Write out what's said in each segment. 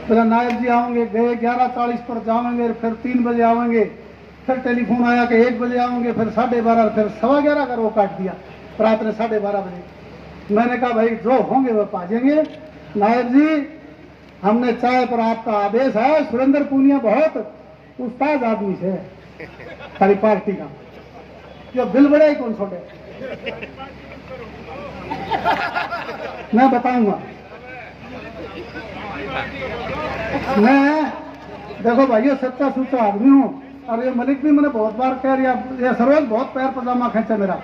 बोला नायब जी आओगे, गए 11:40 पर जाएंगे, फिर 3 बजे आएंगे, फिर टेलीफोन आया कि 1 बजे आओगे, फिर 12:30, फिर 11:15 का वो काट दिया रात में 12:30 बजे। मैंने कहा भाई जो होंगे वो पाजेंगे। नायब जी हमने चाय पर आपका आदेश है, सुरेंद्र पूनिया बहुत उस्ताद आदमी से सारी पार्टी का, जो बिल बड़े ही कौन छोटे मैं बताऊंगा। मैं देखो भाई सच्चा सुच्चा आदमी हूँ, और ये मलिक भी मैंने बहुत बार कह रहा, ये सरोज बहुत पैर पजामा खींचा मेरा।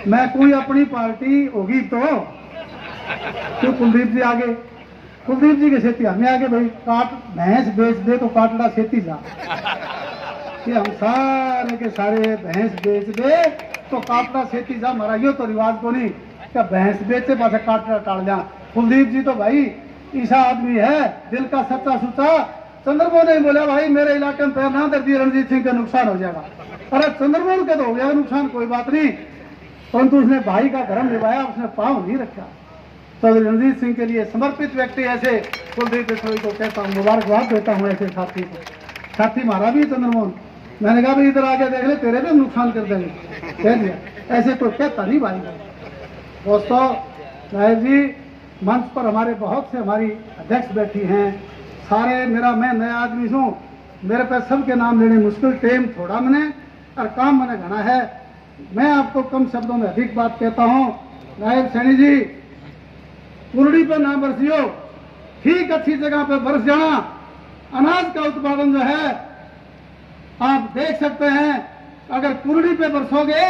मैं कोई अपनी पार्टी होगी तो कुलदीप जी आगे, कुलदीप जी के खेती हमें आगे भाई काट भैंस बेच दे तो काटड़ा खेती जा, कि हम सारे के सारे भैंस बेच दे तो काटड़ा खेती जा, हमारा यो तो रिवाज को नहीं क्या भैंस बेचे पास काटड़ा टाल जा। कुलदीप जी तो भाई ईसा आदमी है, दिल का सच्चा सुच्चा। चंद्रमोहन ने बोला भाई मेरे इलाके में पैर ना दे दिए रणजीत सिंह का नुकसान हो जाएगा। अरे चंद्रमोहन के तो हो गया नुकसान, कोई बात नहीं, परंतु उसने भाई का धर्म निभाया, उसने पांव नहीं रखा। तो रणजीत सिंह के लिए समर्पित व्यक्ति ऐसे कुलदीप बिश्नोई को कहता हूँ, मुबारकबाद देता हूँ ऐसे साथी को। साथी मारा भी चंद्रमोहन, मैंने कहा भाई इधर आके देख ले तेरे भी नुकसान कर देंगे, कह दिया। ऐसे तो कहता नहीं भाई। दोस्तों नायब जी मंच पर हमारे बहुत से हमारी अध्यक्ष बैठी हैं, सारे मैं नया आदमी हूँ, मेरे पे सबके नाम लेने मुश्किल, टाइम थोड़ा मैंने और काम मैंने घना है। मैं आपको कम शब्दों में अधिक बात कहता हूँ। नायब सैनी जी कुरड़ी पे ना बरसियो, ठीक अच्छी जगह पे बरस जाना। अनाज का उत्पादन जो है आप देख सकते हैं, अगर कुरड़ी पे बरसोगे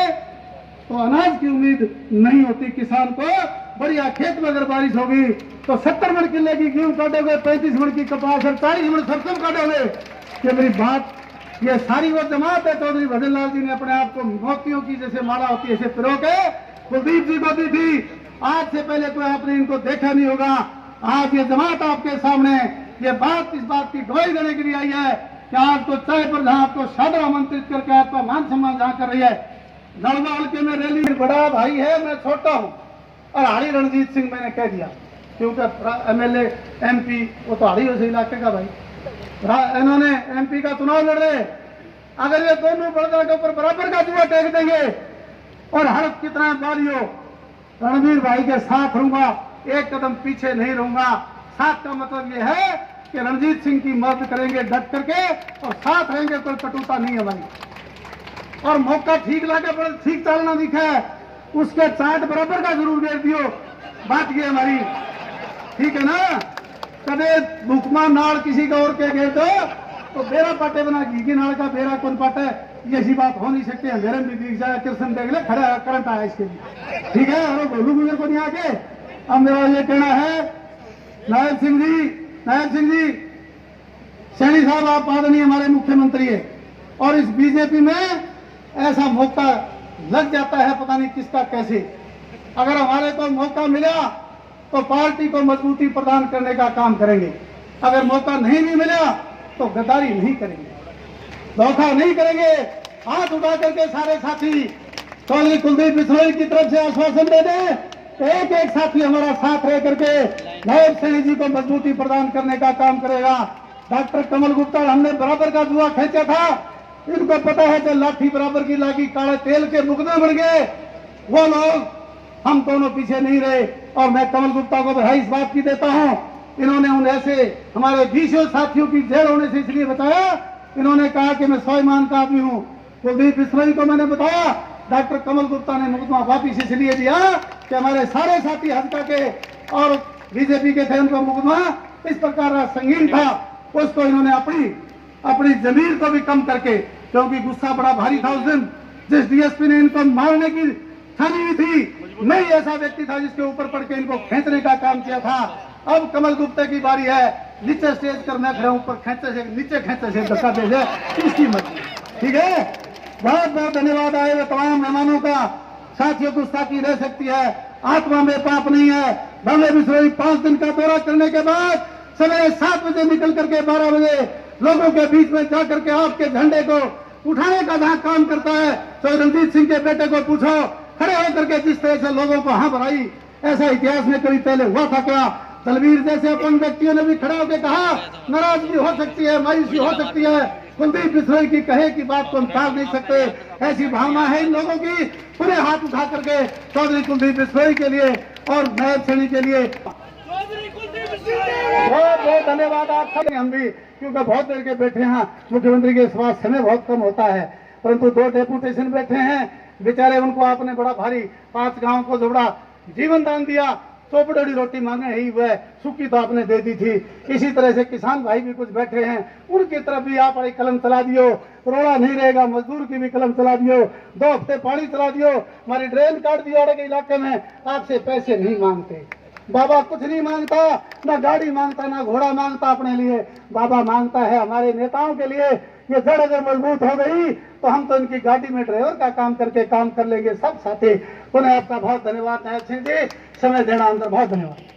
तो अनाज की उम्मीद नहीं होती किसान को। बढ़िया खेत में अगर बारिश होगी तो 70 मण किले की गेहूं काटोगे, 35 मण की कपास और 40 मण सरसों काटोगे। ये मेरी बात, ये सारी वो जमात है। चौधरी भजन लाल जी ने अपने आप को मोतियों की जैसे माला होती है ऐसे पिरो के कुलदीप जी को दी थी। आज से पहले कोई आपने इनको देखा नहीं होगा। आज ये जमात आपके सामने ये बात इस बात की गवाही देने के लिए आई है कि आज तो चाय पर जहां आपको सादर आमंत्रित करके आपका मान सम्मान जहां कर रही है। नलवा हल्के में रैली बड़ा भाई है, मैं छोटा हूं, और हाड़ी रणजीत सिंह मैंने कह दिया क्योंकि MLA MP वो तो हाड़ी उस इलाके का भाई, इन्होंने MP का चुनाव लड़ रहे। अगर ये दोनों बड़दा के ऊपर बराबर का जुआ टेक देंगे और हड़प कितना बारियो, रणवीर भाई के साथ रहूंगा, एक कदम पीछे नहीं रहूंगा। साथ का मतलब ये है कि रणजीत सिंह की मदद करेंगे डट करके और साथ रहेंगे, कोई कटुता नहीं हमारी। और मौका ठीक लगे, बड़ा ठीक चलना दिखा है, उसके चाट बराबर का जरूर दे दियो, बात ये हमारी ठीक है ना। कदे भूखमा नाड़ किसी का और के गए तो बेरा पाटे बना घी की नाड़ का बेरा कौन पाटे, ये ऐसी बात हो नहीं सकती। अंधेरे में दिख जाए, कृष्ण देख ले खड़ा करंट आया इसके लिए, ठीक है। और गोलू गुजर को नहीं आके। अब मेरा ये कहना है नायब सिंह जी सैनी साहब, आप आदरणीय हमारे मुख्यमंत्री है, और इस बीजेपी में ऐसा मौका लग जाता है पता नहीं किसका कैसे। अगर हमारे को मौका मिला तो पार्टी को मजबूती प्रदान करने का काम करेंगे, अगर मौका नहीं भी मिला तो गद्दारी नहीं करेंगे, धोखा नहीं करेंगे। हाथ उठा करके सारे साथी चौधरी कुलदीप बिश्नोई की तरफ से आश्वासन दे दें, एक एक साथी हमारा साथ रह करके नायब सैनी जी को मजबूती प्रदान करने का काम करेगा। डॉक्टर कमल गुप्ता हमने बराबर का जुआ खेचा था, इनको पता है कि लाठी बराबर की लागी काले तेल के मुकदमे बढ़ गए, वो लोग हम दोनों पीछे नहीं रहे। और मैं कमल गुप्ता को बधाई इस बात की देता हूं, इन्होंने उन ऐसे हमारे 20 साथियों की जेल होने से इसलिए बचाया, इन्होंने कहा कि मैं स्वाभिमान का आदमी हूं। कुलदीप बिश्नोई को मैंने बताया, डॉक्टर कमल गुप्ता ने मुकदमा वापिस इसलिए दिया कि हमारे सारे साथी हल्का के और बीजेपी के थे, उनका मुकदमा इस प्रकार संगीन था, उसको इन्होंने अपनी जमीर को भी कम करके, क्योंकि गुस्सा बड़ा भारी था उस दिन, जिस डीएसपी ने इनको मारने की ठानी हुई थी, मैं ही ऐसा व्यक्ति था जिसके ऊपर पड़ के इनको खींचने का काम किया था। अब कमल गुप्ता की बारी है, नीचे स्टेज कर मैं खड़ा ऊपर खेचते से नीचे खेचते से धक्का दे दे, इसकी मर्जी, ठीक है। बहुत बहुत धन्यवाद आए हुए तमाम मेहमानों का। साथियों गुस्ताखी रह सकती है, आत्मा में पाप नहीं है। बंगले बिश्नोई 5 दिन का दौरा करने के बाद सवेरे 7 बजे निकल करके 12 बजे लोगों के बीच में जाकर के आपके झंडे को उठाने का जहां काम करता है। तो रणजीत सिंह के बेटे को पूछो, खड़े होकर के जिस तरह से लोगों को हाँ भराई, ऐसा इतिहास में कभी पहले हुआ था क्या? दलवीर जैसे अपन व्यक्तियों ने भी खड़ा होकर कहा, नाराजगी हो सकती है, मायूसी हो सकती है, कुलदीप बिश्नोई की कहे की बात को हम टाल नहीं सकते, ऐसी भावना है इन लोगों की। पूरे हाथ उठा करके चौधरी कुलदीप बिश्नोई के लिए और नायब श्रेणी के लिए बहुत बहुत धन्यवाद आप सब। हम भी क्योंकि बहुत देर के बैठे हैं, मुख्यमंत्री के पास समय बहुत कम होता है, परंतु 2 डेपुटेशन बैठे हैं बेचारे, उनको आपने बड़ा भारी 5 गांव को जो बड़ा जीवन दान दिया, चौपड़ी रोटी मांगे ही वह सूखी तो आपने दे दी थी। इसी तरह से किसान भाई भी कुछ बैठे हैं, उनकी तरफ भी आप एक कलम चला दियो, रोड़ा नहीं रहेगा, मजदूर की भी कलम चला दियो, 2 हफ्ते पानी चला दियो, हमारी ड्रेन काट दियो अड़े के इलाके में। आपसे पैसे नहीं मांगते, बाबा कुछ नहीं मांगता, ना गाड़ी मांगता, ना घोड़ा मांगता अपने लिए, बाबा मांगता है हमारे नेताओं के लिए। ये जड़ अगर मजबूत हो गई तो हम तो इनकी गाड़ी में ड्राइवर का काम करके काम कर लेंगे सब साथी। पुनः आपका बहुत धन्यवाद नायब सिंह जी, समय देना अंदर बहुत धन्यवाद।